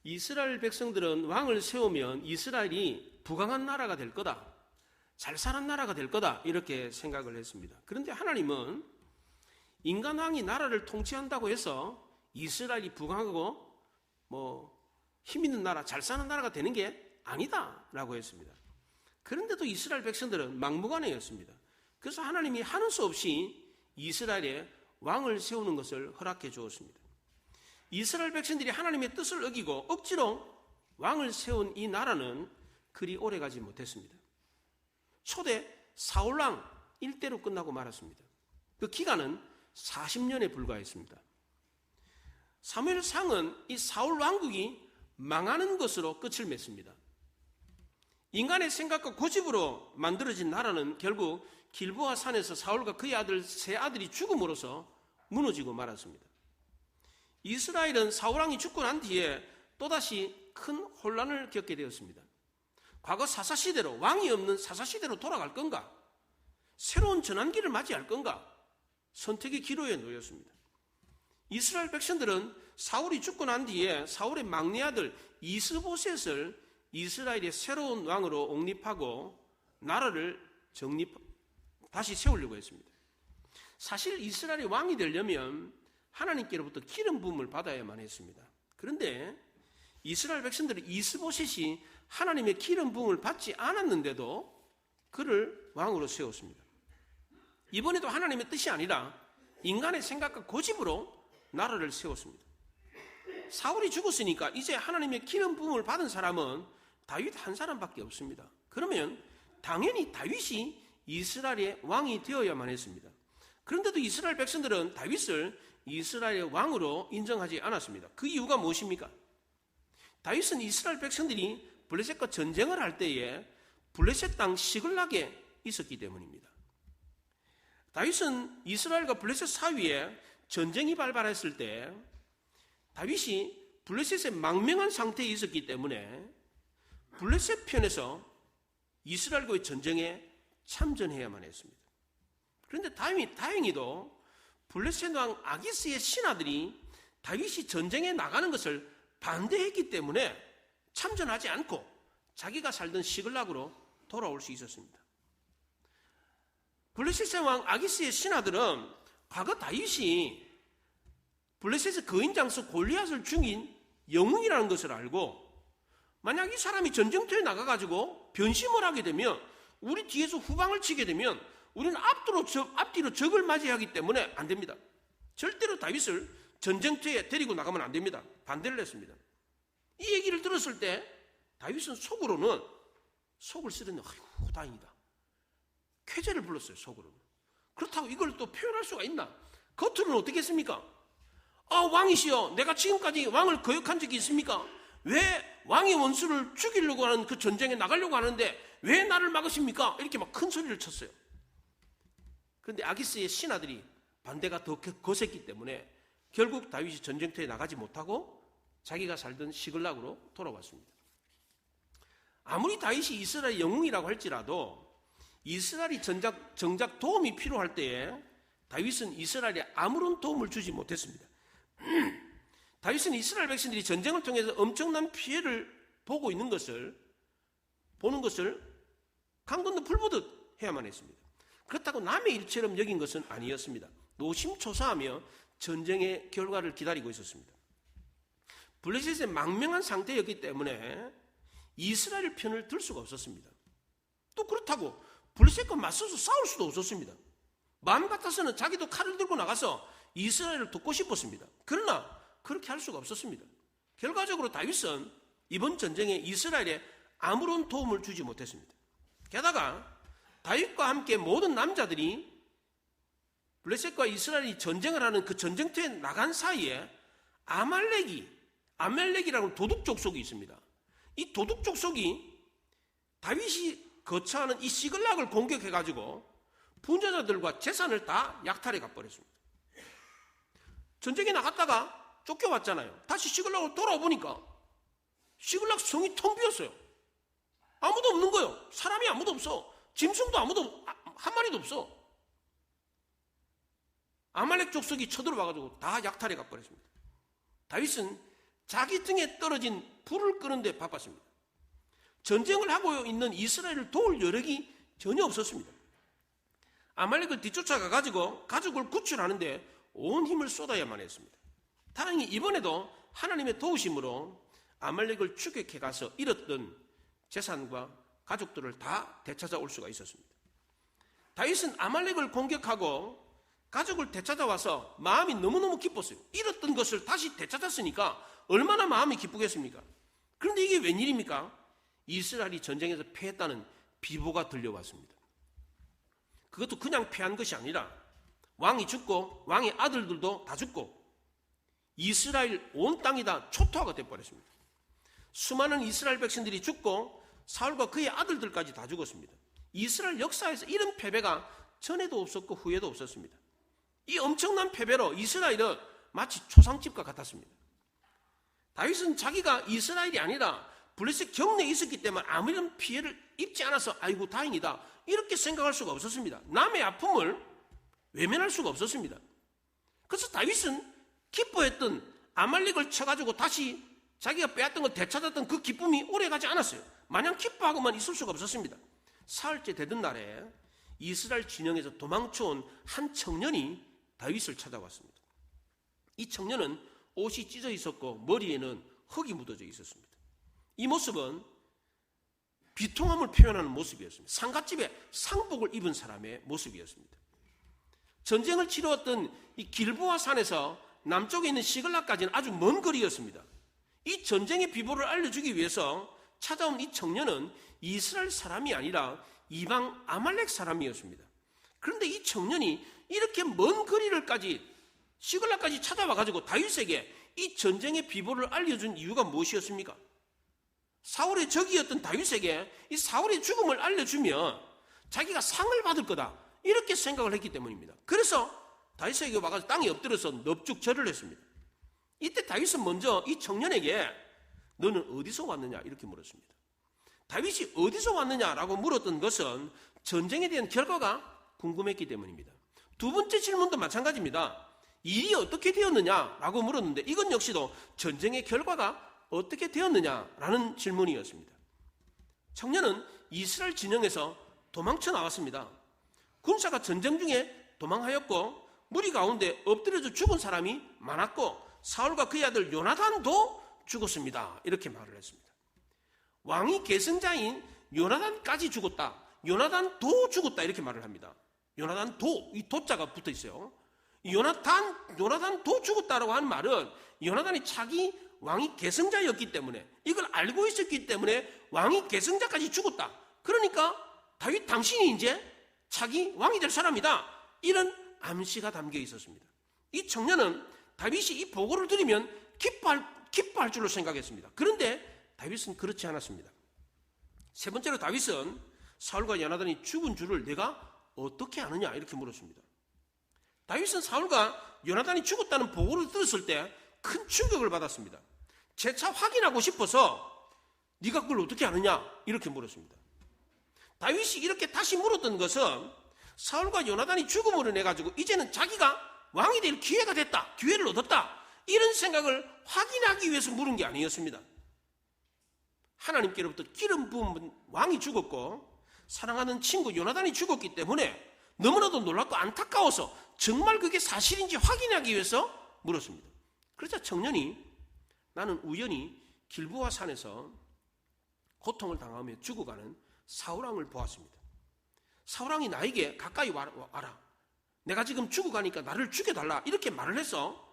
이스라엘 백성들은 왕을 세우면 이스라엘이 부강한 나라가 될 거다, 잘 사는 나라가 될 거다, 이렇게 생각을 했습니다. 그런데 하나님은 인간왕이 나라를 통치한다고 해서 이스라엘이 부강하고 힘 있는 나라, 잘 사는 나라가 되는 게 아니다라고 했습니다. 그런데도 이스라엘 백성들은 막무가내였습니다. 그래서 하나님이 하는 수 없이 이스라엘에 왕을 세우는 것을 허락해 주었습니다. 이스라엘 백성들이 하나님의 뜻을 어기고 억지로 왕을 세운 이 나라는 그리 오래가지 못했습니다. 초대 사울왕 일대로 끝나고 말았습니다. 그 기간은 40년에 불과했습니다. 사무엘상은 이 사울 왕국이 망하는 것으로 끝을 맺습니다. 인간의 생각과 고집으로 만들어진 나라는 결국 길보아 산에서 사울과 그의 아들 세 아들이 죽음으로써 무너지고 말았습니다. 이스라엘은 사울왕이 죽고 난 뒤에 또다시 큰 혼란을 겪게 되었습니다. 과거 사사시대로, 왕이 없는 사사시대로 돌아갈 건가? 새로운 전환기를 맞이할 건가? 선택의 기로에 놓였습니다. 이스라엘 백성들은 사울이 죽고 난 뒤에 사울의 막내 아들 이스보셋을 이스라엘의 새로운 왕으로 옹립하고 나라를 다시 세우려고 했습니다. 사실 이스라엘의 왕이 되려면 하나님께로부터 기름 부음을 받아야만 했습니다. 그런데 이스라엘 백성들은 이스보셋이 하나님의 기름 부음을 받지 않았는데도 그를 왕으로 세웠습니다. 이번에도 하나님의 뜻이 아니라 인간의 생각과 고집으로 나라를 세웠습니다. 사울이 죽었으니까 이제 하나님의 기름 부음을 받은 사람은 다윗 한 사람밖에 없습니다. 그러면 당연히 다윗이 이스라엘의 왕이 되어야만 했습니다. 그런데도 이스라엘 백성들은 다윗을 이스라엘의 왕으로 인정하지 않았습니다. 그 이유가 무엇입니까? 다윗은 이스라엘 백성들이 블레셋과 전쟁을 할 때에 블레셋 땅 시글락에 있었기 때문입니다. 다윗은 이스라엘과 블레셋 사이에 전쟁이 발발했을 때 다윗이 블레셋의 망명한 상태에 있었기 때문에 블레셋 편에서 이스라엘과의 전쟁에 참전해야만 했습니다. 그런데 다행히도 블레셋 왕 아기스의 신하들이 다윗이 전쟁에 나가는 것을 반대했기 때문에 참전하지 않고 자기가 살던 시글락으로 돌아올 수 있었습니다. 블레셋 왕 아기스의 신하들은 과거 다윗이 블레셋의 거인 장수 골리앗을 죽인 영웅이라는 것을 알고 만약 이 사람이 전쟁터에 나가가지고 변심을 하게 되면 우리 뒤에서 후방을 치게 되면 우리는 앞뒤로 적을 맞이하기 때문에 안 됩니다. 절대로 다윗을 전쟁터에 데리고 나가면 안 됩니다. 반대를 했습니다. 이 얘기를 들었을 때 다윗은 속으로는 속을 쓰렸는데 아이고 다행이다. 쾌재를 불렀어요. 속으로는. 그렇다고 이걸 또 표현할 수가 있나? 겉으로는 어떻게 했습니까? 왕이시여, 내가 지금까지 왕을 거역한 적이 있습니까? 왜 왕의 원수를 죽이려고 하는 그 전쟁에 나가려고 하는데 왜 나를 막으십니까? 이렇게 막 큰 소리를 쳤어요. 그런데 아기스의 신하들이 반대가 더 거셌기 때문에 결국 다윗이 전쟁터에 나가지 못하고 자기가 살던 시글락으로 돌아왔습니다. 아무리 다윗이 이스라엘 영웅이라고 할지라도 이스라엘이 정작 도움이 필요할 때에 다윗은 이스라엘에 아무런 도움을 주지 못했습니다. 다윗은 이스라엘 백성들이 전쟁을 통해서 엄청난 피해를 보는 것을 강 건너 불 보듯 해야만 했습니다. 그렇다고 남의 일처럼 여긴 것은 아니었습니다. 노심초사하며 전쟁의 결과를 기다리고 있었습니다. 블레셋의 망명한 상태였기 때문에 이스라엘 편을 들 수가 없었습니다. 또 그렇다고 블레셋과 맞서서 싸울 수도 없었습니다. 마음 같아서는 자기도 칼을 들고 나가서 이스라엘을 돕고 싶었습니다. 그러나 그렇게 할 수가 없었습니다. 결과적으로 다윗은 이번 전쟁에 이스라엘에 아무런 도움을 주지 못했습니다. 게다가 다윗과 함께 모든 남자들이 블레셋과 이스라엘이 전쟁을 하는 그 전쟁터에 나간 사이에 아멜렉이라는 도둑 족속이 있습니다. 이 도둑 족속이 다윗이 거처하는 이 시글락을 공격해가지고 분자자들과 재산을 다 약탈해 가버렸습니다. 전쟁에 나갔다가 쫓겨왔잖아요. 다시 시글락으로 돌아오보니까 시글락 성이 텅 비었어요. 아무도 없는 거예요. 사람이 아무도 없어. 짐승도 한 마리도 없어. 아말렉 족속이 쳐들어와가지고 다 약탈해 가버렸습니다. 다윗은 자기 등에 떨어진 불을 끄는데 바빴습니다. 전쟁을 하고 있는 이스라엘을 도울 여력이 전혀 없었습니다. 아말렉을 뒤쫓아가 가지고 가족을 구출하는데 온 힘을 쏟아야만 했습니다. 다행히 이번에도 하나님의 도우심으로 아말렉을 추격해 가서 잃었던 재산과 가족들을 다 되찾아올 수가 있었습니다. 다윗은 아말렉을 공격하고 가족을 되찾아와서 마음이 너무너무 기뻤어요. 잃었던 것을 다시 되찾았으니까 얼마나 마음이 기쁘겠습니까? 그런데 이게 웬일입니까? 이스라엘이 전쟁에서 패했다는 비보가 들려왔습니다. 그것도 그냥 패한 것이 아니라 왕이 죽고 왕의 아들들도 다 죽고 이스라엘 온 땅이 다 초토화가 되어버렸습니다. 수많은 이스라엘 백성들이 죽고 사울과 그의 아들들까지 다 죽었습니다. 이스라엘 역사에서 이런 패배가 전에도 없었고 후에도 없었습니다. 이 엄청난 패배로 이스라엘은 마치 초상집과 같았습니다. 다윗은 자기가 이스라엘이 아니라 블레셋 경내에 있었기 때문에 아무런 피해를 입지 않아서 아이고 다행이다 이렇게 생각할 수가 없었습니다. 남의 아픔을 외면할 수가 없었습니다. 그래서 다윗은 기뻐했던 아말렉을 쳐가지고 다시 자기가 빼앗던 걸 되찾았던 그 기쁨이 오래가지 않았어요. 마냥 기뻐하고만 있을 수가 없었습니다. 사흘째 되던 날에 이스라엘 진영에서 도망쳐온 한 청년이 다윗을 찾아왔습니다. 이 청년은 옷이 찢어 있었고 머리에는 흙이 묻어져 있었습니다. 이 모습은 비통함을 표현하는 모습이었습니다. 상갓집에 상복을 입은 사람의 모습이었습니다. 전쟁을 치루었던 이 길보아 산에서 남쪽에 있는 시글락까지는 아주 먼 거리였습니다. 이 전쟁의 비보를 알려주기 위해서 찾아온 이 청년은 이스라엘 사람이 아니라 이방 아말렉 사람이었습니다. 그런데 이 청년이 이렇게 먼 거리를까지 시글락까지 찾아와가지고 다윗에게 이 전쟁의 비보를 알려준 이유가 무엇이었습니까? 사울의 적이었던 다윗에게 이 사울의 죽음을 알려주면 자기가 상을 받을 거다 이렇게 생각을 했기 때문입니다. 그래서 다윗에게 와가지고 땅에 엎드려서 넙죽 절을 했습니다. 이때 다윗은 먼저 이 청년에게 너는 어디서 왔느냐 이렇게 물었습니다. 다윗이 어디서 왔느냐라고 물었던 것은 전쟁에 대한 결과가 궁금했기 때문입니다. 두 번째 질문도 마찬가지입니다. 일이 어떻게 되었느냐라고 물었는데 이건 역시도 전쟁의 결과가 어떻게 되었느냐라는 질문이었습니다. 청년은 이스라엘 진영에서 도망쳐 나왔습니다. 군사가 전쟁 중에 도망하였고 무리 가운데 엎드려져 죽은 사람이 많았고 사울과 그의 아들 요나단도 죽었습니다. 이렇게 말을 했습니다. 왕이 계승자인 요나단까지 죽었다. 요나단도 죽었다. 이렇게 말을 합니다. 요나단도, 이 도자가 붙어 있어요. 요나단도 죽었다라고 하는 말은 요나단이 자기 왕이 계승자였기 때문에 이걸 알고 있었기 때문에 왕이 계승자까지 죽었다. 그러니까 다윗 당신이 이제 자기 왕이 될 사람이다. 이런 암시가 담겨 있었습니다. 이 청년은 다윗이 이 보고를 들으면 기뻐할 줄로 생각했습니다. 그런데 다윗은 그렇지 않았습니다. 세 번째로 다윗은 사울과 요나단이 죽은 줄을 내가 어떻게 아느냐 이렇게 물었습니다. 다윗은 사울과 요나단이 죽었다는 보고를 들었을 때 큰 충격을 받았습니다. 재차 확인하고 싶어서 네가 그걸 어떻게 아느냐 이렇게 물었습니다. 다윗이 이렇게 다시 물었던 것은 사울과 요나단이 죽음으로 인해가지고 이제는 자기가 왕이 될 기회가 됐다, 기회를 얻었다 이런 생각을 확인하기 위해서 물은 게 아니었습니다. 하나님께로부터 기름 부은 왕이 죽었고 사랑하는 친구 요나단이 죽었기 때문에 너무나도 놀랍고 안타까워서 정말 그게 사실인지 확인하기 위해서 물었습니다. 그러자 청년이 나는 우연히 길보아 산에서 고통을 당하며 죽어가는 사울왕을 보았습니다. 사울왕이 나에게 가까이 와라. 내가 지금 죽어가니까 나를 죽여달라 이렇게 말을 해서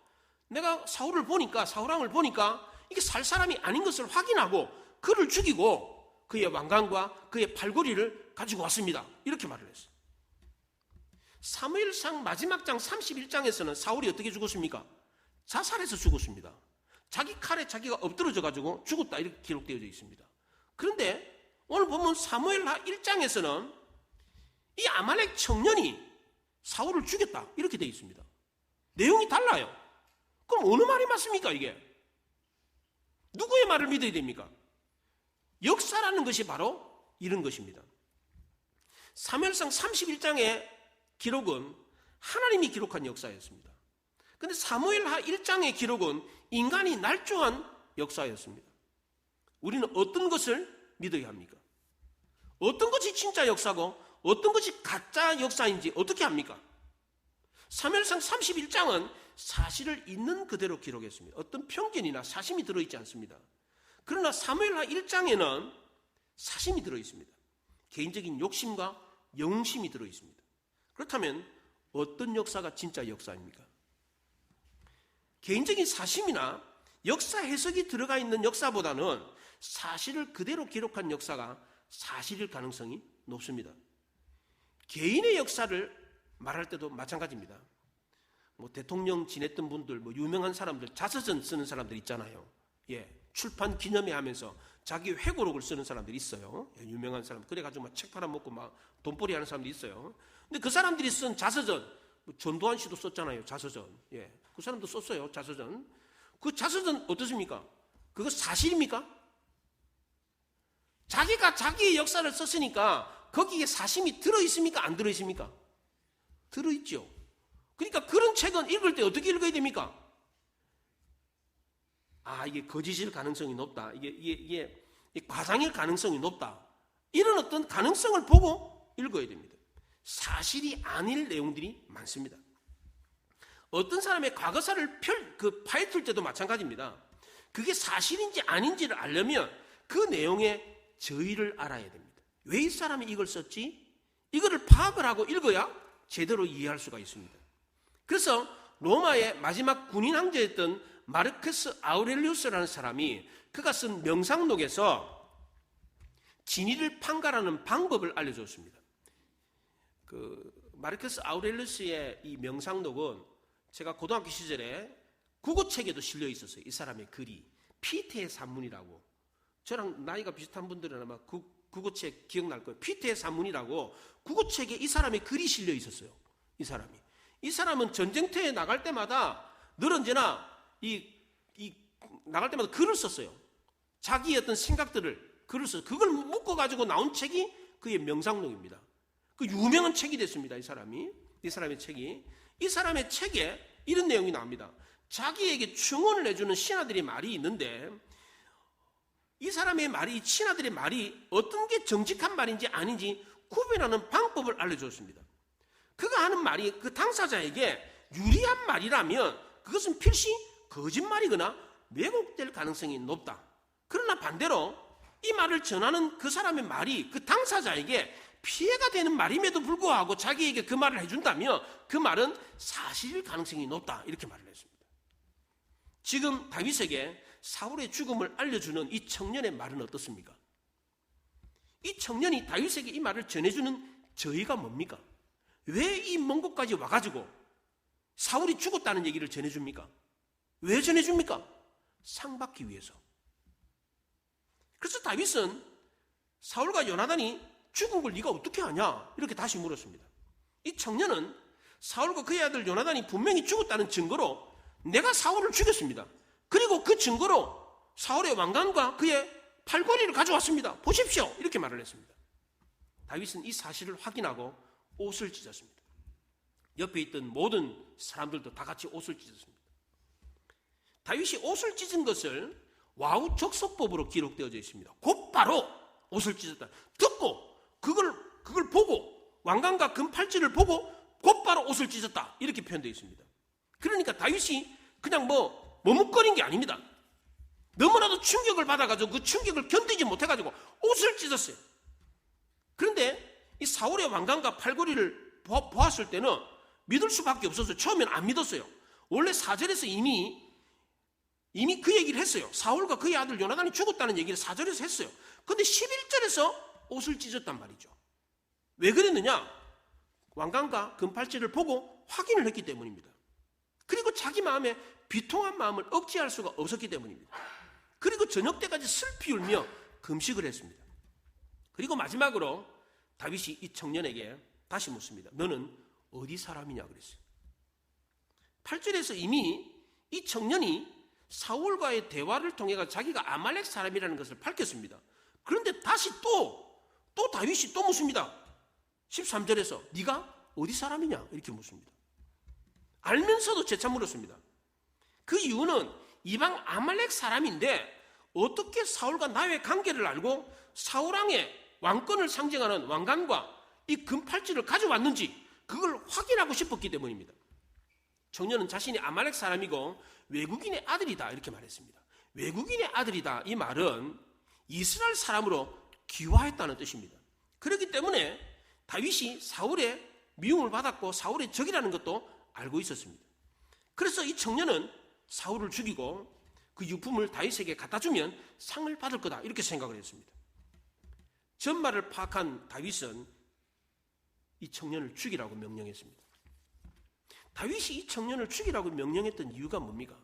내가 사울왕을 보니까 이게 살 사람이 아닌 것을 확인하고 그를 죽이고 그의 왕관과 그의 팔걸이를 가지고 왔습니다. 이렇게 말을 했어요. 사무엘상 마지막 장 31장에서는 사울이 어떻게 죽었습니까? 자살해서 죽었습니다. 자기 칼에 자기가 엎드러져 가지고 죽었다 이렇게 기록되어 있습니다. 그런데 오늘 보면 사무엘하 1장에서는 이 아말렉 청년이 사울을 죽였다 이렇게 되어 있습니다. 내용이 달라요. 그럼 어느 말이 맞습니까 이게? 누구의 말을 믿어야 됩니까? 역사라는 것이 바로 이런 것입니다. 사무엘상 31장의 기록은 하나님이 기록한 역사였습니다. 그런데 사무엘하 1장의 기록은 인간이 날조한 역사였습니다. 우리는 어떤 것을 믿어야 합니까? 어떤 것이 진짜 역사고 어떤 것이 가짜 역사인지 어떻게 합니까? 사무엘상 31장은 사실을 있는 그대로 기록했습니다. 어떤 편견이나 사심이 들어있지 않습니다. 그러나 사무엘하 1장에는 사심이 들어있습니다. 개인적인 욕심과 영심이 들어있습니다. 그렇다면 어떤 역사가 진짜 역사입니까? 개인적인 사심이나 역사 해석이 들어가 있는 역사보다는 사실을 그대로 기록한 역사가 사실일 가능성이 높습니다. 개인의 역사를 말할 때도 마찬가지입니다. 대통령 지냈던 분들, 유명한 사람들, 자서전 쓰는 사람들 있잖아요. 출판 기념회 하면서 자기 회고록을 쓰는 사람들이 있어요. 유명한 사람. 그래가지고 책 팔아먹고 돈벌이 하는 사람들이 있어요. 근데 그 사람들이 쓴 자서전, 전두환 씨도 썼잖아요. 자서전. 그 사람도 썼어요. 자서전. 그 자서전 어떻습니까? 그거 사실입니까? 자기가 자기의 역사를 썼으니까 거기에 사심이 들어있습니까? 안 들어있습니까? 들어있죠. 그러니까 그런 책은 읽을 때 어떻게 읽어야 됩니까? 이게 거짓일 가능성이 높다. 이게 과장일 가능성이 높다. 이런 어떤 가능성을 보고 읽어야 됩니다. 사실이 아닐 내용들이 많습니다. 어떤 사람의 과거사를 파헤칠 때도 마찬가지입니다. 그게 사실인지 아닌지를 알려면 그 내용의 저의를 알아야 됩니다. 왜 이 사람이 이걸 썼지? 이거를 파악을 하고 읽어야 제대로 이해할 수가 있습니다. 그래서 로마의 마지막 군인 황제였던 마르크스 아우렐리우스라는 사람이 그가 쓴 명상록에서 진리를 판가하는 방법을 알려줬습니다. 마르크스 아우렐리우스의 이 명상록은 제가 고등학교 시절에 국어책에도 실려 있었어요. 이 사람의 글이 피테의 산문이라고. 저랑 나이가 비슷한 분들은 아마 국어책 기억날 거예요. 피테의 산문이라고 국어책에 이 사람의 글이 실려 있었어요. 이 사람은 전쟁터에 나갈 때마다 늘 언제나 나갈 때마다 글을 썼어요. 자기의 어떤 생각들을 글을 써서 그걸 묶어가지고 나온 책이 그의 명상록입니다. 그 유명한 책이 됐습니다. 이 사람의 책이. 이 사람의 책에 이런 내용이 나옵니다. 자기에게 충원을 해주는 신하들의 말이 있는데 이 사람의 말이, 이 신하들의 말이 어떤 게 정직한 말인지 아닌지 구별하는 방법을 알려줬습니다. 그가 하는 말이 그 당사자에게 유리한 말이라면 그것은 필시 거짓말이거나 왜곡될 가능성이 높다. 그러나 반대로 이 말을 전하는 그 사람의 말이 그 당사자에게 피해가 되는 말임에도 불구하고 자기에게 그 말을 해준다면 그 말은 사실일 가능성이 높다. 이렇게 말을 했습니다. 지금 다윗에게 사울의 죽음을 알려주는 이 청년의 말은 어떻습니까? 이 청년이 다윗에게 이 말을 전해주는 저희가 뭡니까? 왜 이 먼 곳까지 와가지고 사울이 죽었다는 얘기를 전해줍니까? 왜 전해줍니까? 상 받기 위해서. 그래서 다윗은 사울과 요나단이 죽은 걸 네가 어떻게 아냐? 이렇게 다시 물었습니다. 이 청년은 사울과 그의 아들 요나단이 분명히 죽었다는 증거로 내가 사울을 죽였습니다. 그리고 그 증거로 사울의 왕관과 그의 팔걸이를 가져왔습니다. 보십시오. 이렇게 말을 했습니다. 다윗은 이 사실을 확인하고 옷을 찢었습니다. 옆에 있던 모든 사람들도 다 같이 옷을 찢었습니다. 다윗이 옷을 찢은 것을 와우 족속법으로 기록되어져 있습니다. 곧바로 옷을 찢었다. 듣고 그걸 보고 왕관과 금팔찌를 보고 곧바로 옷을 찢었다. 이렇게 표현되어 있습니다. 그러니까 다윗이 그냥 머뭇거린 게 아닙니다. 너무나도 충격을 받아가지고 그 충격을 견디지 못해가지고 옷을 찢었어요. 그런데 이 사울의 왕관과 팔걸이를 보았을 때는 믿을 수밖에 없었어요. 처음엔 안 믿었어요. 원래 4절에서 이미 그 얘기를 했어요. 사울과 그의 아들 요나단이 죽었다는 얘기를 4절에서 했어요. 그런데 11절에서 옷을 찢었단 말이죠. 왜 그랬느냐? 왕관과 금팔찌를 보고 확인을 했기 때문입니다. 그리고 자기 마음에 비통한 마음을 억제할 수가 없었기 때문입니다. 그리고 저녁 때까지 슬피 울며 금식을 했습니다. 그리고 마지막으로 다윗이 이 청년에게 다시 묻습니다. 너는 어디 사람이냐 그랬어요. 8절에서 이미 이 청년이 사울과의 대화를 통해 자기가 아말렉 사람이라는 것을 밝혔습니다. 그런데 다시 또 다윗이 또 묻습니다. 13절에서 네가 어디 사람이냐 이렇게 묻습니다. 알면서도 재차 물었습니다. 그 이유는 이방 아말렉 사람인데 어떻게 사울과 나의 관계를 알고 사울왕의 왕권을 상징하는 왕관과 이 금팔찌를 가져왔는지 그걸 확인하고 싶었기 때문입니다. 청년은 자신이 아말렉 사람이고 외국인의 아들이다 이렇게 말했습니다. 외국인의 아들이다 이 말은 이스라엘 사람으로 귀화했다는 뜻입니다. 그렇기 때문에 다윗이 사울의 미움을 받았고 사울의 적이라는 것도 알고 있었습니다. 그래서 이 청년은 사울을 죽이고 그 유품을 다윗에게 갖다 주면 상을 받을 거다 이렇게 생각을 했습니다. 전말을 파악한 다윗은 이 청년을 죽이라고 명령했습니다. 다윗이 이 청년을 죽이라고 명령했던 이유가 뭡니까?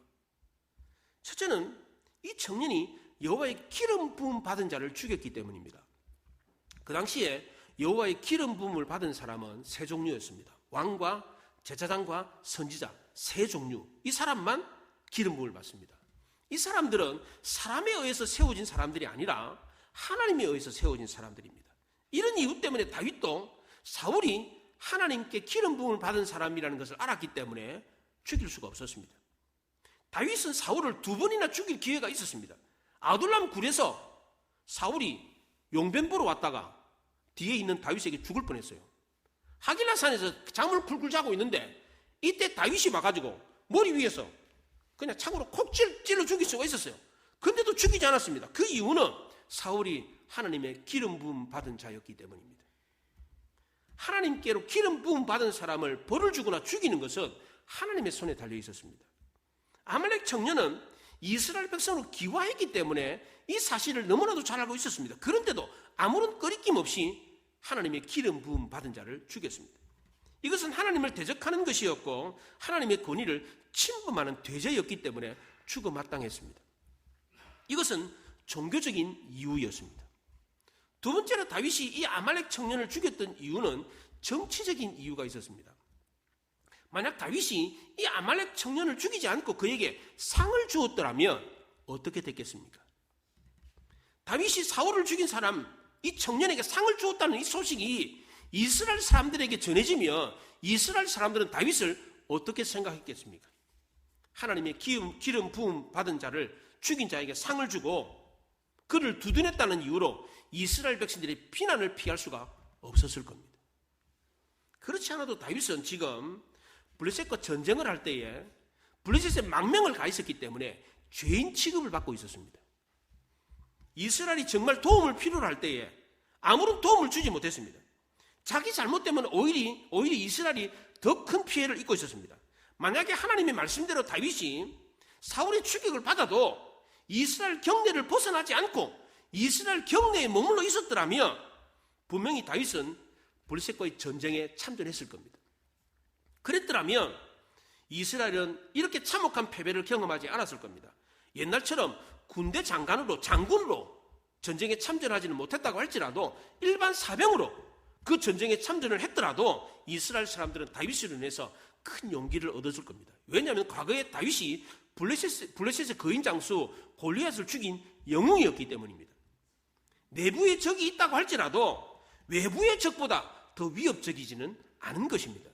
첫째는 이 청년이 여호와의 기름 부음 받은 자를 죽였기 때문입니다. 그 당시에 여호와의 기름 부음을 받은 사람은 세 종류였습니다. 왕과 제사장과 선지자 세 종류. 이 사람만 기름 부음을 받습니다. 이 사람들은 사람에 의해서 세워진 사람들이 아니라 하나님에 의해서 세워진 사람들입니다. 이런 이유 때문에 다윗도 사울이 하나님께 기름 부음을 받은 사람이라는 것을 알았기 때문에 죽일 수가 없었습니다. 다윗은 사울을 2번이나 죽일 기회가 있었습니다. 아둘람 굴에서 사울이 용변 보러 왔다가 뒤에 있는 다윗에게 죽을 뻔했어요. 하길라산에서 잠을 쿨쿨 자고 있는데 이때 다윗이 와가지고 머리 위에서 그냥 창으로 콕 찔러 죽일 수가 있었어요. 근데도 죽이지 않았습니다. 그 이유는 사울이 하나님의 기름 부음 받은 자였기 때문입니다. 하나님께로 기름 부음 받은 사람을 벌을 주거나 죽이는 것은 하나님의 손에 달려 있었습니다. 아말렉 청년은 이스라엘 백성으로 귀화했기 때문에 이 사실을 너무나도 잘 알고 있었습니다. 그런데도 아무런 꺼리낌 없이 하나님의 기름 부음 받은 자를 죽였습니다. 이것은 하나님을 대적하는 것이었고 하나님의 권위를 침범하는 대죄였기 때문에 죽어 마땅했습니다. 이것은 종교적인 이유였습니다. 두 번째로 다윗이 이 아말렉 청년을 죽였던 이유는 정치적인 이유가 있었습니다. 만약 다윗이 이 아말렉 청년을 죽이지 않고 그에게 상을 주었더라면 어떻게 됐겠습니까? 다윗이 사울을 죽인 사람, 이 청년에게 상을 주었다는 이 소식이 이스라엘 사람들에게 전해지면 이스라엘 사람들은 다윗을 어떻게 생각했겠습니까? 하나님의 기름 부음 받은 자를 죽인 자에게 상을 주고 그를 두둔했다는 이유로 이스라엘 백성들의 비난을 피할 수가 없었을 겁니다. 그렇지 않아도 다윗은 지금 블레셋과 전쟁을 할 때에 블레셋에 망명을 가 있었기 때문에 죄인 취급을 받고 있었습니다. 이스라엘이 정말 도움을 필요로 할 때에 아무런 도움을 주지 못했습니다. 자기 잘못 때문에 오히려 이스라엘이 더 큰 피해를 입고 있었습니다. 만약에 하나님의 말씀대로 다윗이 사울의 추격을 받아도 이스라엘 경내를 벗어나지 않고 이스라엘 경내에 머물러 있었더라면 분명히 다윗은 블레셋과의 전쟁에 참전했을 겁니다. 그랬더라면 이스라엘은 이렇게 참혹한 패배를 경험하지 않았을 겁니다. 옛날처럼 군대 장군으로 전쟁에 참전하지는 못했다고 할지라도 일반 사병으로 그 전쟁에 참전을 했더라도 이스라엘 사람들은 다윗으로 인해서 큰 용기를 얻었을 겁니다. 왜냐하면 과거에 다윗이 블레셋의 거인 장수 골리앗을 죽인 영웅이었기 때문입니다. 내부의 적이 있다고 할지라도 외부의 적보다 더 위협적이지는 않은 것입니다.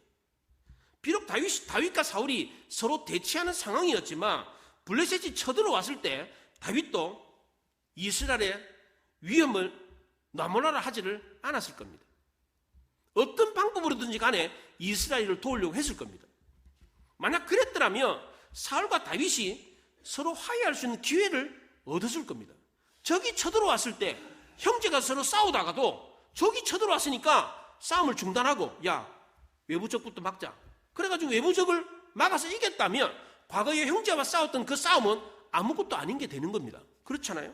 비록 다윗과 사울이 서로 대치하는 상황이었지만 블레셋이 쳐들어왔을 때 다윗도 이스라엘의 위험을 나무라라 하지를 않았을 겁니다. 어떤 방법으로든지 간에 이스라엘을 도우려고 했을 겁니다. 만약 그랬더라면 사울과 다윗이 서로 화해할 수 있는 기회를 얻었을 겁니다. 적이 쳐들어왔을 때 형제가 서로 싸우다가도 적이 쳐들어왔으니까 싸움을 중단하고 야 외부 적부터 막자. 그래가지고 외부 적을 막아서 이겼다면 과거에 형제와 싸웠던 그 싸움은 아무것도 아닌 게 되는 겁니다. 그렇잖아요?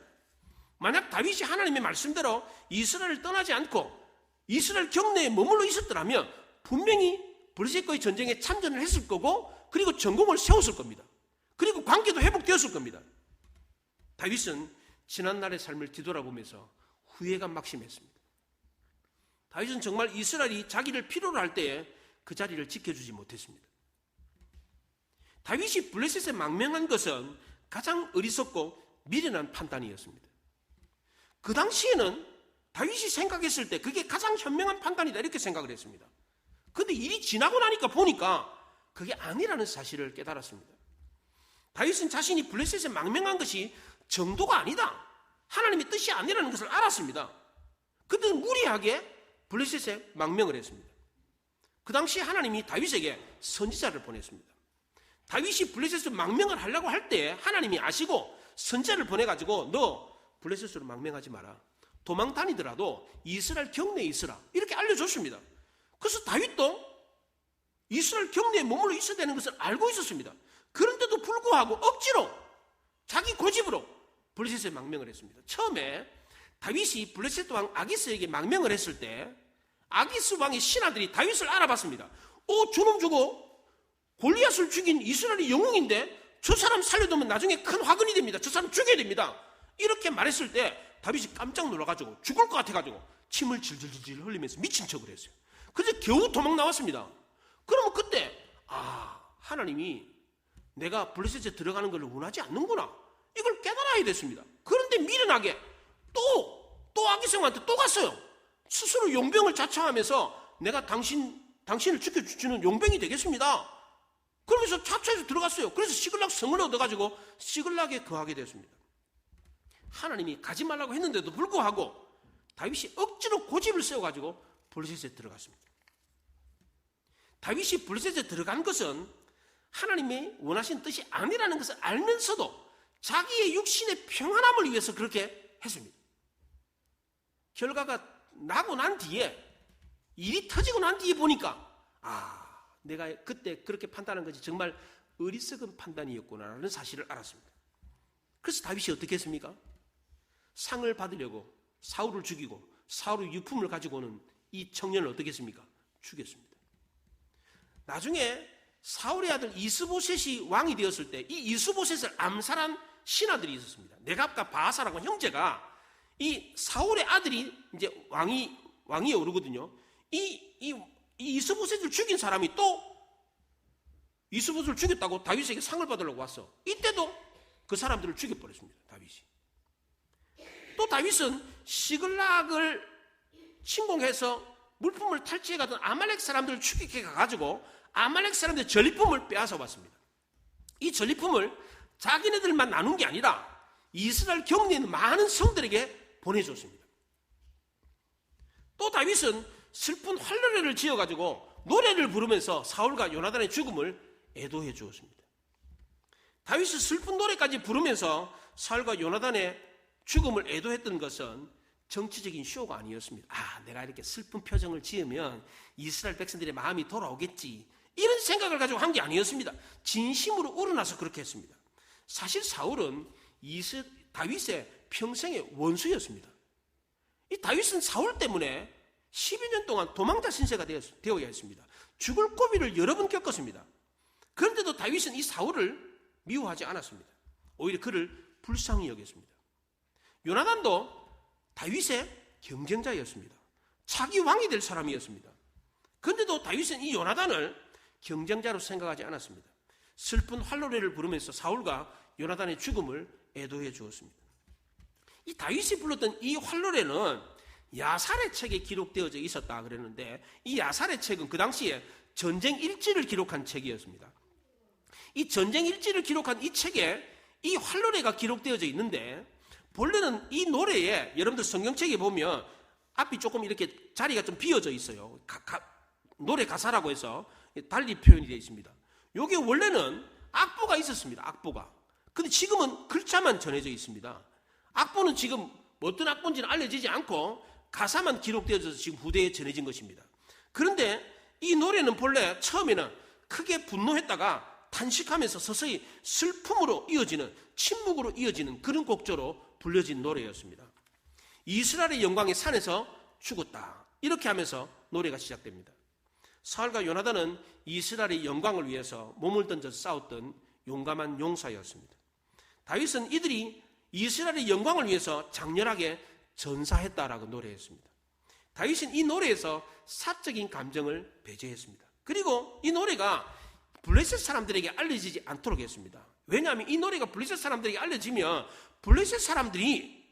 만약 다윗이 하나님의 말씀대로 이스라엘을 떠나지 않고 이스라엘 경내에 머물러 있었더라면 분명히 블레셋과의 전쟁에 참전을 했을 거고 그리고 전공을 세웠을 겁니다. 그리고 관계도 회복되었을 겁니다. 다윗은 지난날의 삶을 뒤돌아보면서 후회가 막심했습니다. 다윗은 정말 이스라엘이 자기를 필요로 할 때에 그 자리를 지켜주지 못했습니다. 다윗이 블레셋에 망명한 것은 가장 어리석고 미련한 판단이었습니다. 그 당시에는 다윗이 생각했을 때 그게 가장 현명한 판단이다 이렇게 생각을 했습니다. 그런데 일이 지나고 나니까 보니까 그게 아니라는 사실을 깨달았습니다. 다윗은 자신이 블레셋에 망명한 것이 정도가 아니다, 하나님의 뜻이 아니라는 것을 알았습니다. 그런데 무리하게 블레셋에 망명을 했습니다. 그 당시 하나님이 다윗에게 선지자를 보냈습니다. 다윗이 블레셋에 망명을 하려고 할 때 하나님이 아시고 선지자를 보내가지고 너 블레셋으로 망명하지 마라, 도망 다니더라도 이스라엘 경내에 있으라, 이렇게 알려줬습니다. 그래서 다윗도 이스라엘 경내에 머물러 있어야 되는 것을 알고 있었습니다. 그런데도 불구하고 억지로 자기 고집으로 블레셋에 망명을 했습니다. 처음에 다윗이 블레셋 왕 아기스에게 망명을 했을 때 아기스 왕의 신하들이 다윗을 알아봤습니다. 저놈 저거 골리앗을 죽인 이스라엘의 영웅인데 저 사람 살려두면 나중에 큰 화근이 됩니다. 저 사람 죽여야 됩니다. 이렇게 말했을 때 다윗이 깜짝 놀라가지고 죽을 것 같아가지고 침을 질질질 흘리면서 미친 척을 했어요. 그래서 겨우 도망 나왔습니다. 그러면 그때 하나님이 내가 블레셋에 들어가는 걸 원하지 않는구나, 이걸 깨달아야 됐습니다. 그런데 미련하게 또 아기성한테 또 갔어요. 스스로 용병을 자처하면서 내가 당신을 지켜주는 용병이 되겠습니다. 그러면서 자처해서 들어갔어요. 그래서 시글락 성을 얻어가지고 시글락에 거하게 됐습니다. 하나님이 가지 말라고 했는데도 불구하고 다윗이 억지로 고집을 세워가지고 블레셋에 들어갔습니다. 다윗이 블레셋에 들어간 것은 하나님의 원하신 뜻이 아니라는 것을 알면서도 자기의 육신의 평안함을 위해서 그렇게 했습니다. 결과가 나고 난 뒤에, 일이 터지고 난 뒤에 보니까 내가 그때 그렇게 판단한 것이 정말 어리석은 판단이었구나라는 사실을 알았습니다. 그래서 다윗이 어떻게 했습니까? 상을 받으려고 사울을 죽이고 사울의 유품을 가지고 오는 이 청년을 어떻게 했습니까? 죽였습니다. 나중에 사울의 아들 이스보셋이 왕이 되었을 때 이 이스보셋을 암살한 신하들이 있었습니다. 네갑과 바아사라고 형제가, 이 사울의 아들이 이제 왕위에 오르거든요. 이 이스보셋을 죽인 사람이 또 이스보셋을 죽였다고 다윗에게 상을 받으려고 왔어. 이때도 그 사람들을 죽여버렸습니다. 다윗이. 또 다윗은 시글락을 침공해서 물품을 탈취해 가던 아말렉 사람들을 추격해 가가지고 아말렉 사람들의 전리품을 빼앗아 왔습니다. 이 전리품을 자기네들만 나눈 게 아니라 이스라엘 경내에 있는 많은 성들에게 보내줬습니다. 또 다윗은 슬픈 활노래를 지어가지고 노래를 부르면서 사울과 요나단의 죽음을 애도해 주었습니다. 다윗이 슬픈 노래까지 부르면서 사울과 요나단의 죽음을 애도했던 것은 정치적인 쇼가 아니었습니다. 내가 이렇게 슬픈 표정을 지으면 이스라엘 백성들의 마음이 돌아오겠지, 이런 생각을 가지고 한 게 아니었습니다. 진심으로 우러나서 그렇게 했습니다. 사실 사울은 다윗의 평생의 원수였습니다. 이 다윗은 사울 때문에 12년 동안 도망자 신세가 되어야 했습니다. 죽을 고비를 여러 번 겪었습니다. 그런데도 다윗은 이 사울을 미워하지 않았습니다. 오히려 그를 불쌍히 여겼습니다. 요나단도 다윗의 경쟁자였습니다. 차기 왕이 될 사람이었습니다. 그런데도 다윗은 이 요나단을 경쟁자로 생각하지 않았습니다. 슬픈 활노래를 부르면서 사울과 요나단의 죽음을 애도해 주었습니다. 이 다윗이 불렀던 이 활노래는 야살의 책에 기록되어져 있었다 그랬는데, 이 야살의 책은 그 당시에 전쟁 일지를 기록한 책이었습니다. 이 전쟁 일지를 기록한 이 책에 이 활노래가 기록되어져 있는데, 본래는 이 노래에 여러분들 성경책에 보면 앞이 조금 이렇게 자리가 좀 비어져 있어요. 노래 가사라고 해서 달리 표현이 되어 있습니다. 여기 원래는 악보가 있었습니다. 악보가. 근데 지금은 글자만 전해져 있습니다. 악보는 지금 어떤 악보인지는 알려지지 않고 가사만 기록되어서 지금 후대에 전해진 것입니다. 그런데 이 노래는 본래 처음에는 크게 분노했다가 탄식하면서 서서히 슬픔으로 이어지는, 침묵으로 이어지는 그런 곡조로 불려진 노래였습니다. 이스라엘의 영광의 산에서 죽었다, 이렇게 하면서 노래가 시작됩니다. 사울과 요나단은 이스라엘의 영광을 위해서 몸을 던져서 싸웠던 용감한 용사였습니다. 다윗은 이들이 이스라엘의 영광을 위해서 장렬하게 전사했다라고 노래했습니다. 다윗은 이 노래에서 사적인 감정을 배제했습니다. 그리고 이 노래가 블레셋 사람들에게 알려지지 않도록 했습니다. 왜냐하면 이 노래가 블레셋 사람들에게 알려지면 블레셋 사람들이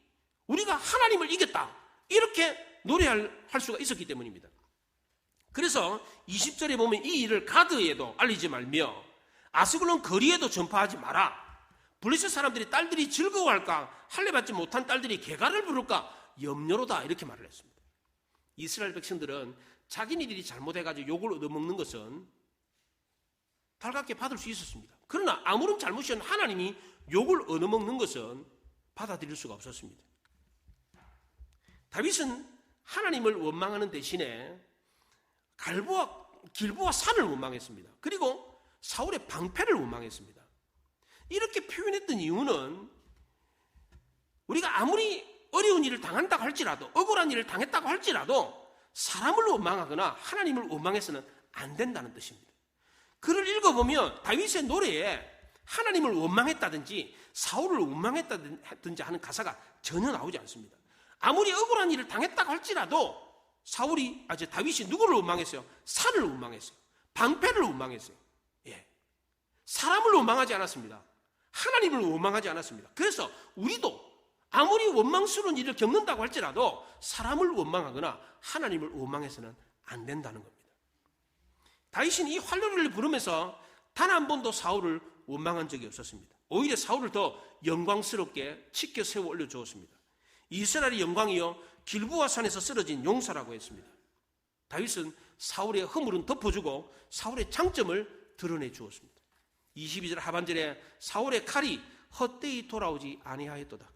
우리가 하나님을 이겼다, 이렇게 노래할 수가 있었기 때문입니다. 그래서 20절에 보면 이 일을 가드에도 알리지 말며 아스글론 거리에도 전파하지 마라, 블레셋 사람들이 딸들이 즐거워할까? 할례받지 못한 딸들이 개가를 부를까? 염려로다 이렇게 말을 했습니다. 이스라엘 백성들은 자기네들이 잘못해가지고 욕을 얻어먹는 것은 달갑게 받을 수 있었습니다. 그러나 아무런 잘못이 없는 하나님이 욕을 얻어먹는 것은 받아들일 수가 없었습니다. 다윗은 하나님을 원망하는 대신에 길보와 산을 원망했습니다. 그리고 사울의 방패를 원망했습니다. 이렇게 표현했던 이유는 우리가 아무리 어려운 일을 당한다고 할지라도, 억울한 일을 당했다고 할지라도 사람을 원망하거나 하나님을 원망해서는 안 된다는 뜻입니다. 글을 읽어보면 다윗의 노래에 하나님을 원망했다든지 사울을 원망했다든지 하는 가사가 전혀 나오지 않습니다. 아무리 억울한 일을 당했다고 할지라도 다윗이 누구를 원망했어요? 산을 원망했어요. 방패를 원망했어요. 예. 사람을 원망하지 않았습니다. 하나님을 원망하지 않았습니다. 그래서 우리도 아무리 원망스러운 일을 겪는다고 할지라도 사람을 원망하거나 하나님을 원망해서는 안 된다는 겁니다. 다윗은 이 활로를 부르면서 단 한 번도 사울을 원망한 적이 없었습니다. 오히려 사울을 더 영광스럽게 치켜 세워 올려주었습니다. 이스라엘의 영광이요 길보아 산에서 쓰러진 용사라고 했습니다. 다윗은 사울의 허물은 덮어주고 사울의 장점을 드러내 주었습니다. 22절 하반절에 사울의 칼이 헛되이 돌아오지 아니하였도다.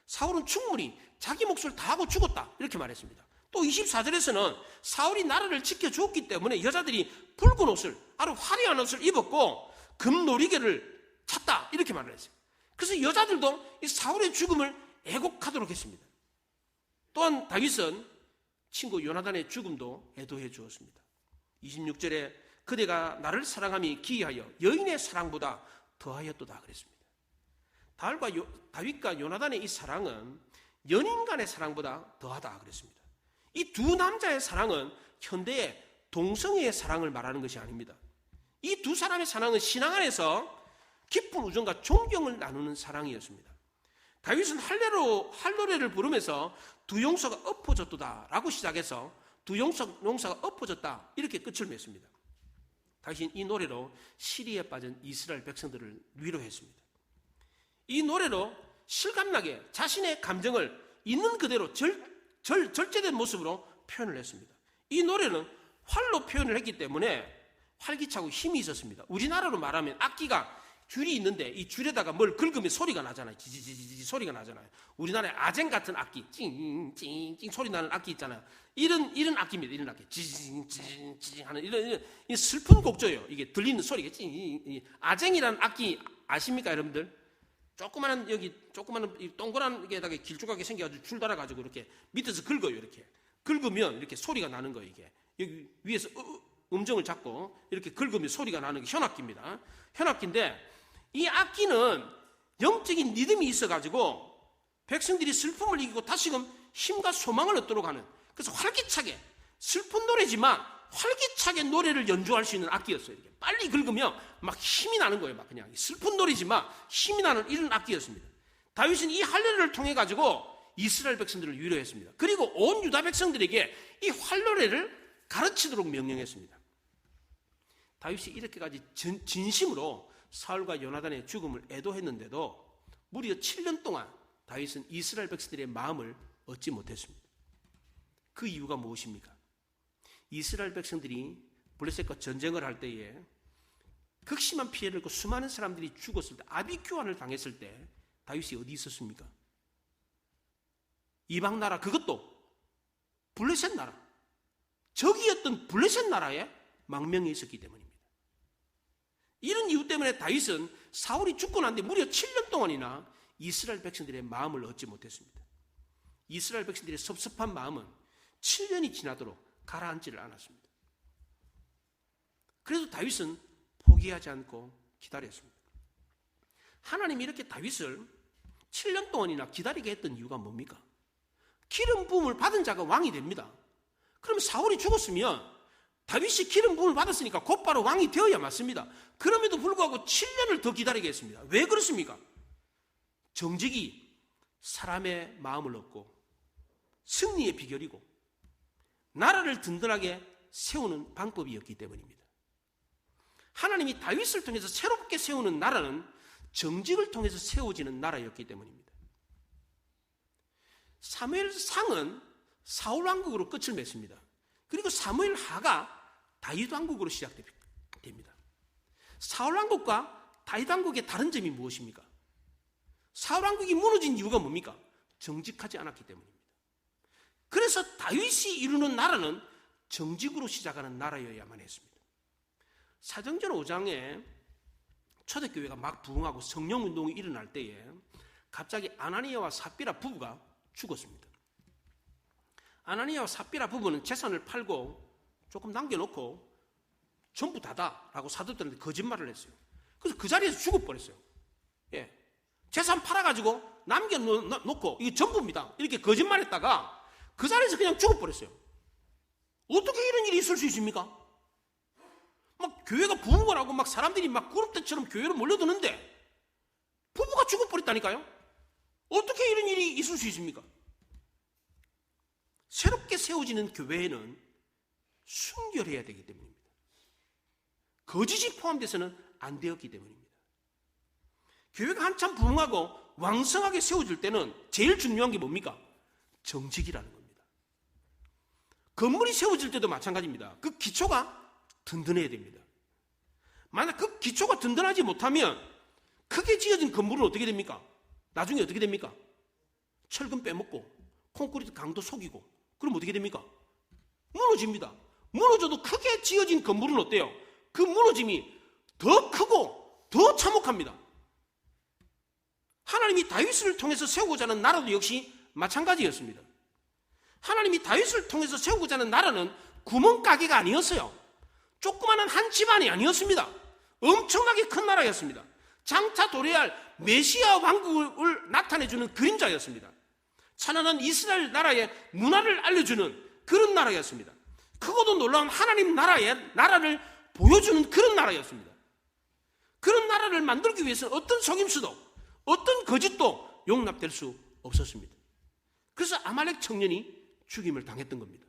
사울은 충분히 자기 몫을 다하고 죽었다 이렇게 말했습니다. 또 24절에서는 사울이 나라를 지켜주었기 때문에 여자들이 붉은 옷을, 아주 화려한 옷을 입었고 금놀이개를 찼다 이렇게 말을 했어요. 그래서 여자들도 이 사울의 죽음을 애곡하도록 했습니다. 또한 다윗은 친구 요나단의 죽음도 애도해 주었습니다. 26절에 그대가 나를 사랑함이 기이하여 여인의 사랑보다 더하였도다 그랬습니다. 다윗과 요나단의 이 사랑은 연인 간의 사랑보다 더하다 그랬습니다. 이 두 남자의 사랑은 현대의 동성애의 사랑을 말하는 것이 아닙니다. 이 두 사람의 사랑은 신앙 안에서 깊은 우정과 존경을 나누는 사랑이었습니다. 다윗은 할노래를 부르면서 두 용사가 엎어졌도다 라고 시작해서 두 용사가 엎어졌다 이렇게 끝을 맺습니다. 다윗은 이 노래로 시리에 빠진 이스라엘 백성들을 위로했습니다. 이 노래로 실감나게 자신의 감정을 있는 그대로 절제된 모습으로 표현을 했습니다. 이 노래는 활로 표현을 했기 때문에 활기차고 힘이 있었습니다. 우리나라로 말하면 악기가 줄이 있는데 이 줄에다가 뭘 긁으면 소리가 나잖아요. 지지지지 소리가 나잖아요. 우리나라에 아쟁 같은 악기, 찡찡찡 소리 나는 악기 있잖아요. 이런 악기입니다. 이런 악기, 지지지지 하는 이런 슬픈 곡조예요. 이게 들리는 소리가 아쟁이라는 악기 아십니까, 여러분들? 조그마한 이 동그란 게다가 길쭉하게 생겨가지고 줄 달아가지고 이렇게 밑에서 긁어요. 이렇게 긁으면 이렇게 소리가 나는 거예요. 이게 여기 위에서 음정을 잡고 이렇게 긁으면 소리가 나는 게 현악기입니다. 현악기인데 이 악기는 영적인 리듬이 있어가지고 백성들이 슬픔을 이기고 다시금 힘과 소망을 얻도록 하는, 그래서 활기차게 슬픈 노래지만 활기차게 노래를 연주할 수 있는 악기였어요. 이렇게 빨리 긁으면 막 힘이 나는 거예요. 막 그냥 슬픈 노래지만 힘이 나는 이런 악기였습니다. 다윗은 이 할례를 통해 가지고 이스라엘 백성들을 위로했습니다. 그리고 온 유다 백성들에게 이 활노래를 가르치도록 명령했습니다. 다윗이 이렇게까지 진심으로 사울과 요나단의 죽음을 애도했는데도 무려 7년 동안 다윗은 이스라엘 백성들의 마음을 얻지 못했습니다. 그 이유가 무엇입니까? 이스라엘 백성들이 블레셋과 전쟁을 할 때에 극심한 피해를 입고 수많은 사람들이 죽었을 때, 아비규환을 당했을 때 다윗이 어디 있었습니까? 이방 나라, 그것도 블레셋 나라, 적이었던 블레셋 나라에 망명해 있었기 때문입니다. 이런 이유 때문에 다윗은 사울이 죽고 난 뒤 무려 7년 동안이나 이스라엘 백성들의 마음을 얻지 못했습니다. 이스라엘 백성들의 섭섭한 마음은 7년이 지나도록 가라앉지를 않았습니다. 그래도 다윗은 포기하지 않고 기다렸습니다. 하나님이 이렇게 다윗을 7년 동안이나 기다리게 했던 이유가 뭡니까? 기름 부음을 받은 자가 왕이 됩니다. 그럼 사울이 죽었으면 다윗이 기름 부음을 받았으니까 곧바로 왕이 되어야 맞습니다. 그럼에도 불구하고 7년을 더 기다리게 했습니다. 왜 그렇습니까? 정직이 사람의 마음을 얻고 승리의 비결이고 나라를 든든하게 세우는 방법이었기 때문입니다. 하나님이 다윗을 통해서 새롭게 세우는 나라는 정직을 통해서 세워지는 나라였기 때문입니다. 사무엘상은 사울 왕국으로 끝을 맺습니다. 그리고 사무엘하가 다윗 왕국으로 시작됩니다. 사울 왕국과 다윗 왕국의 다른 점이 무엇입니까? 사울 왕국이 무너진 이유가 뭡니까? 정직하지 않았기 때문입니다. 그래서 다윗이 이루는 나라는 정직으로 시작하는 나라여야만 했습니다. 사도행전 5장에 초대교회가 막 부흥하고 성령운동이 일어날 때에 갑자기 아나니아와 삽비라 부부가 죽었습니다. 아나니아와 삽비라 부부는 재산을 팔고 조금 남겨놓고 전부 다다라고 사도들한테 거짓말을 했어요. 그래서 그 자리에서 죽어버렸어요. 예. 재산 팔아가지고 남겨놓고 이게 전부입니다. 이렇게 거짓말했다가 그 자리에서 그냥 죽어버렸어요. 어떻게 이런 일이 있을 수 있습니까? 막 교회가 부흥을 하고 막 사람들이 막 구름대처럼 교회로 몰려드는데 부부가 죽어버렸다니까요? 어떻게 이런 일이 있을 수 있습니까? 새롭게 세워지는 교회에는 순결해야 되기 때문입니다. 거짓이 포함돼서는 안 되었기 때문입니다. 교회가 한참 부흥하고 왕성하게 세워질 때는 제일 중요한 게 뭡니까? 정직이라는 겁니다. 건물이 세워질 때도 마찬가지입니다. 그 기초가 든든해야 됩니다. 만약 그 기초가 든든하지 못하면 크게 지어진 건물은 어떻게 됩니까? 나중에 어떻게 됩니까? 철근 빼먹고 콘크리트 강도 속이고 그럼 어떻게 됩니까? 무너집니다. 무너져도 크게 지어진 건물은 어때요? 그 무너짐이 더 크고 더 참혹합니다. 하나님이 다윗을 통해서 세우고자 하는 나라도 역시 마찬가지였습니다. 하나님이 다윗을 통해서 세우고자 하는 나라는 구멍가게가 아니었어요. 조그마한 한 집안이 아니었습니다. 엄청나게 큰 나라였습니다. 장차 도래할 메시아 왕국을 나타내주는 그림자였습니다. 찬란한 이스라엘 나라의 문화를 알려주는 그런 나라였습니다. 크고도 놀라운 하나님 나라를 보여주는 그런 나라였습니다. 그런 나라를 만들기 위해서는 어떤 속임수도 어떤 거짓도 용납될 수 없었습니다. 그래서 아말렉 청년이 죽임을 당했던 겁니다.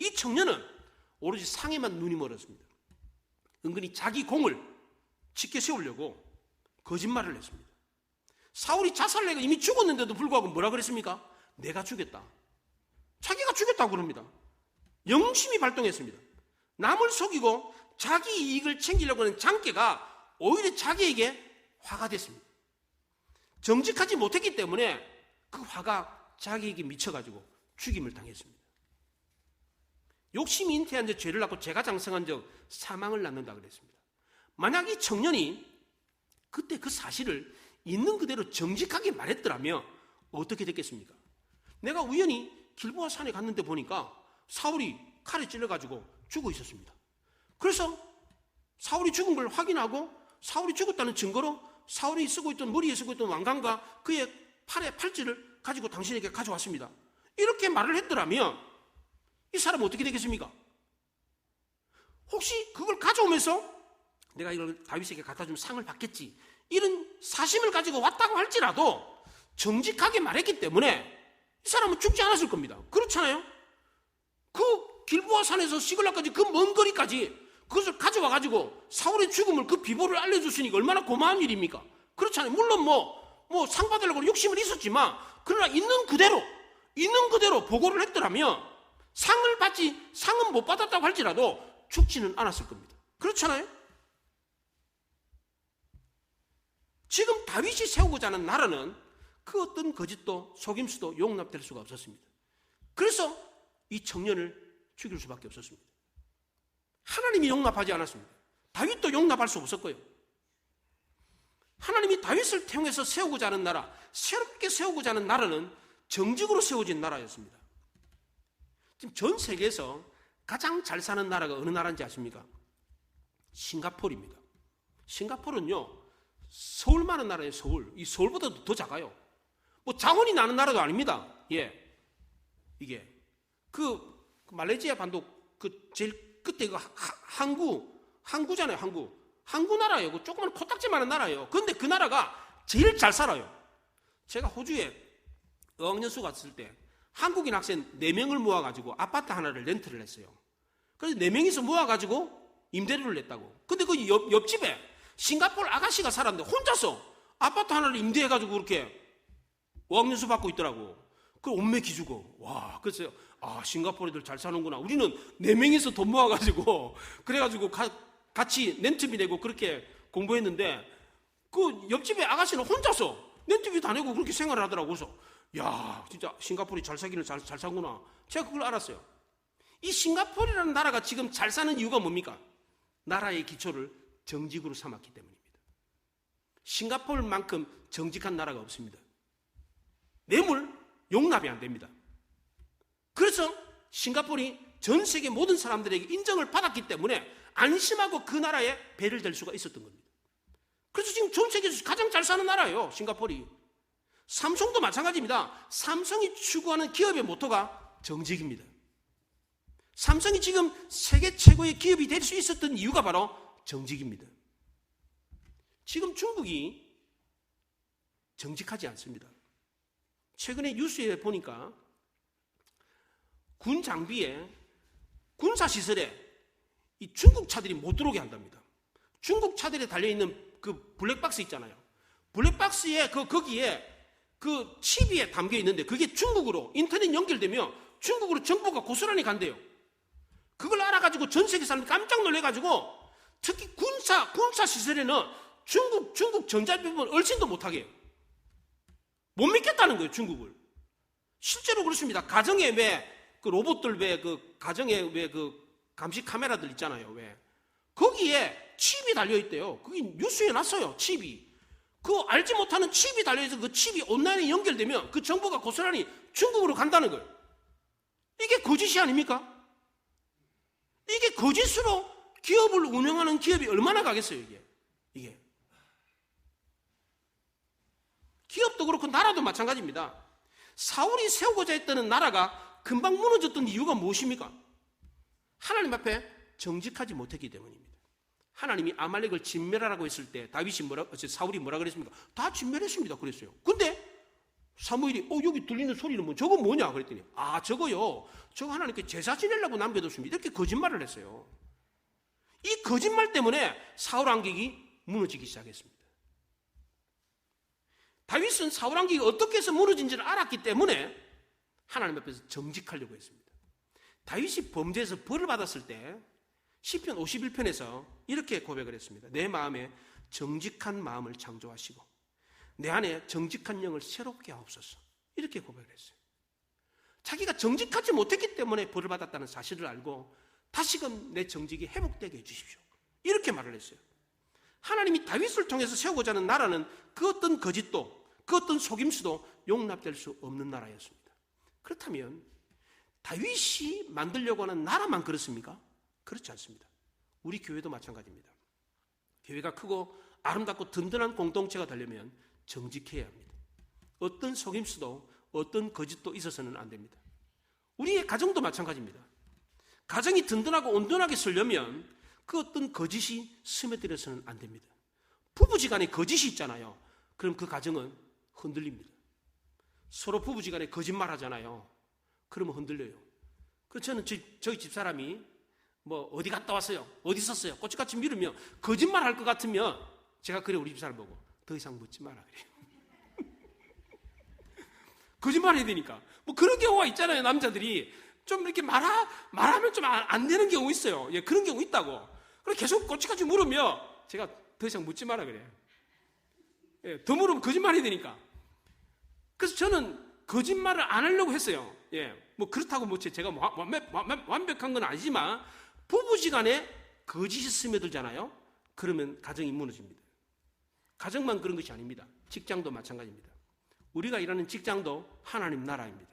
이 청년은 오로지 상에만 눈이 멀었습니다. 은근히 자기 공을 지켜 세우려고 거짓말을 했습니다. 사울이 자살내가 이미 죽었는데도 불구하고 뭐라 그랬습니까? 내가 죽였다. 자기가 죽였다고 그럽니다. 영심이 발동했습니다. 남을 속이고 자기 이익을 챙기려고 하는 장깨가 오히려 자기에게 화가 됐습니다. 정직하지 못했기 때문에 그 화가 자기에게 미쳐가지고 죽임을 당했습니다. 욕심이 잉태한 적 죄를 낳고 죄가 장성한 적 사망을 낳는다 그랬습니다. 만약 이 청년이 그때 그 사실을 있는 그대로 정직하게 말했더라면 어떻게 됐겠습니까? 내가 우연히 길보아 산에 갔는데 보니까 사울이 칼에 찔려가지고 죽어 있었습니다. 그래서 사울이 죽은 걸 확인하고 사울이 죽었다는 증거로 사울이 머리에 쓰고 있던 왕관과 그의 팔의 팔찌를 가지고 당신에게 가져왔습니다. 이렇게 말을 했더라면 이 사람은 어떻게 되겠습니까? 혹시 그걸 가져오면서 내가 이걸 다윗에게 갖다 주면 상을 받겠지, 이런 사심을 가지고 왔다고 할지라도 정직하게 말했기 때문에 이 사람은 죽지 않았을 겁니다. 그렇잖아요? 그 길보아 산에서 시글락까지 그 먼 거리까지 그것을 가져와가지고 사울의 죽음을 그 비보를 알려줬으니 얼마나 고마운 일입니까? 그렇잖아요. 물론 상 받으려고 욕심은 있었지만 그러나 있는 그대로 보고를 했더라면 상은 못 받았다고 할지라도 죽지는 않았을 겁니다. 그렇잖아요? 지금 다윗이 세우고자 하는 나라는 그 어떤 거짓도 속임수도 용납될 수가 없었습니다. 그래서 이 청년을 죽일 수밖에 없었습니다. 하나님이 용납하지 않았습니다. 다윗도 용납할 수 없었고요. 하나님이 다윗을 통해서 세우고자 하는 나라, 새롭게 세우고자 하는 나라는 정직으로 세워진 나라였습니다. 지금 전 세계에서 가장 잘 사는 나라가 어느 나라인지 아십니까? 싱가포르입니다. 싱가포르는요, 서울만한 나라예요. 서울. 이 서울보다도 더 작아요. 자원이 나는 나라도 아닙니다. 예, 이게 그 말레이시아 반도 그 제일 끝에 그 항구잖아요. 항구 나라예요. 그 조그만 코딱지만한 나라예요. 그런데 그 나라가 제일 잘 살아요. 제가 호주에 어학연수 갔을 때 한국인 학생 4명을 모아가지고 아파트 하나를 렌트를 했어요. 그래서 4명이서 모아가지고 임대료를 냈다고. 근데 그 옆집에 싱가포르 아가씨가 살았는데 혼자서 아파트 하나를 임대해가지고 그렇게 어학연수 받고 있더라고. 그 온매 기주고. 와, 그래서 싱가포르 애들 잘 사는구나. 우리는 4명이서 돈 모아가지고 그래가지고 같이 렌트비 내고 그렇게 공부했는데 그 옆집에 아가씨는 혼자서 렌트비 다 내고 그렇게 생활을 하더라고. 그래서 야, 진짜 싱가포르이 잘 사기는 잘 사구나. 제가 그걸 알았어요. 이 싱가포르라는 나라가 지금 잘 사는 이유가 뭡니까? 나라의 기초를 정직으로 삼았기 때문입니다. 싱가포르만큼 정직한 나라가 없습니다. 뇌물 용납이 안 됩니다. 그래서 싱가포르이 전 세계 모든 사람들에게 인정을 받았기 때문에 안심하고 그 나라에 배를 댈 수가 있었던 겁니다. 그래서 지금 전 세계에서 가장 잘 사는 나라예요, 싱가포르이. 삼성도 마찬가지입니다. 삼성이 추구하는 기업의 모토가 정직입니다. 삼성이 지금 세계 최고의 기업이 될 수 있었던 이유가 바로 정직입니다. 지금 중국이 정직하지 않습니다. 최근에 뉴스에 보니까 군 장비에, 군사 시설에 이 중국 차들이 못 들어오게 한답니다. 중국 차들에 달려있는 그 블랙박스 있잖아요. 블랙박스에 거기에 그 칩이 담겨 있는데 그게 중국으로 인터넷 연결되면 중국으로 정보가 고스란히 간대요. 그걸 알아가지고 전 세계 사람들이 깜짝 놀래가지고 특히 군사 시설에는 중국 전자제품을 얼씬도 못하게 해요. 못 믿겠다는 거예요, 중국을. 실제로 그렇습니다. 가정에 왜 그 로봇들 가정에 왜 감시 카메라들 있잖아요. 왜 거기에 칩이 달려 있대요. 그게 뉴스에 났어요. 칩이. 그 알지 못하는 칩이 달려 있어. 그 칩이 온라인에 연결되면 그 정보가 고스란히 중국으로 간다는 거예요. 이게 거짓이 아닙니까? 이게 거짓으로 기업을 운영하는 기업이 얼마나 가겠어요, 이게. 기업도 그렇고 나라도 마찬가지입니다. 사울이 세우고자 했던 나라가 금방 무너졌던 이유가 무엇입니까? 하나님 앞에 정직하지 못했기 때문입니다. 하나님이 아말렉을 진멸하라고 했을 때 사울이 뭐라 그랬습니까? 다 진멸했습니다. 그랬어요. 근데 사무엘이 여기 들리는 소리는 저거 뭐냐 그랬더니 저거요. 저거 하나님께 제사 지내려고 남겨뒀습니다. 이렇게 거짓말을 했어요. 이 거짓말 때문에 사울 왕국이 무너지기 시작했습니다. 다윗은 사울 왕국이 어떻게 해서 무너진지를 알았기 때문에 하나님 앞에서 정직하려고 했습니다. 다윗이 범죄에서 벌을 받았을 때 시편 51편에서 이렇게 고백을 했습니다. 내 마음에 정직한 마음을 창조하시고 내 안에 정직한 영을 새롭게 하옵소서. 이렇게 고백을 했어요. 자기가 정직하지 못했기 때문에 벌을 받았다는 사실을 알고 다시금 내 정직이 회복되게 해주십시오. 이렇게 말을 했어요. 하나님이 다윗을 통해서 세우고자 하는 나라는 그 어떤 거짓도 그 어떤 속임수도 용납될 수 없는 나라였습니다. 그렇다면 다윗이 만들려고 하는 나라만 그렇습니까? 그렇지 않습니다. 우리 교회도 마찬가지입니다. 교회가 크고 아름답고 든든한 공동체가 되려면 정직해야 합니다. 어떤 속임수도 어떤 거짓도 있어서는 안 됩니다. 우리의 가정도 마찬가지입니다. 가정이 든든하고 온전하게 서려면 그 어떤 거짓이 스며들어서는 안 됩니다. 부부지간에 거짓이 있잖아요. 그럼 그 가정은 흔들립니다. 서로 부부지간에 거짓말 하잖아요. 그러면 흔들려요. 그래서 저는 저희 집사람이 어디 갔다 왔어요? 어디 있었어요? 꼬치같이 미루면 거짓말 할 것 같으면 제가 그래 우리 집사람 보고 더 이상 묻지 마라 그래요. 거짓말 해야 되니까. 그런 경우가 있잖아요. 남자들이 좀 이렇게 말하면 좀 안 되는 경우 있어요. 예, 그런 경우 있다고. 그래 계속 꼬치같이 물으면 제가 더 이상 묻지 마라 그래요. 예, 더 물으면 거짓말 해야 되니까. 그래서 저는 거짓말을 안 하려고 했어요. 예, 그렇다고 제가 완벽한 건 아니지만 부부지간에 거짓이 스며들잖아요. 그러면 가정이 무너집니다. 가정만 그런 것이 아닙니다. 직장도 마찬가지입니다. 우리가 일하는 직장도 하나님 나라입니다.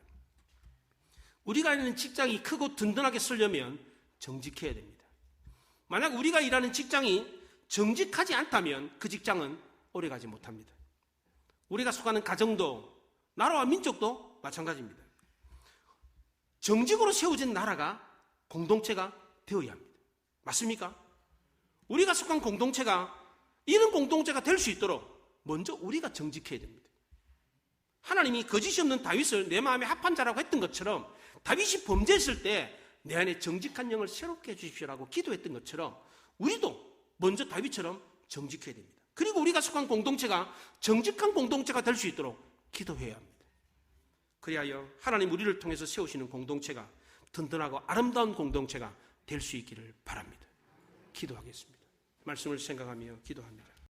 우리가 일하는 직장이 크고 든든하게 서려면 정직해야 됩니다. 만약 우리가 일하는 직장이 정직하지 않다면 그 직장은 오래가지 못합니다. 우리가 속하는 가정도 나라와 민족도 마찬가지입니다. 정직으로 세워진 나라가 공동체가 되어야 합니다. 맞습니까? 우리가 속한 공동체가 이런 공동체가 될 수 있도록 먼저 우리가 정직해야 됩니다. 하나님이 거짓이 없는 다윗을 내 마음에 합한 자라고 했던 것처럼 다윗이 범죄했을 때 내 안에 정직한 영을 새롭게 해주십시오라고 기도했던 것처럼 우리도 먼저 다윗처럼 정직해야 됩니다. 그리고 우리가 속한 공동체가 정직한 공동체가 될 수 있도록 기도해야 합니다. 그리하여 하나님 우리를 통해서 세우시는 공동체가 든든하고 아름다운 공동체가 될 수 있기를 바랍니다. 기도하겠습니다. 말씀을 생각하며 기도합니다.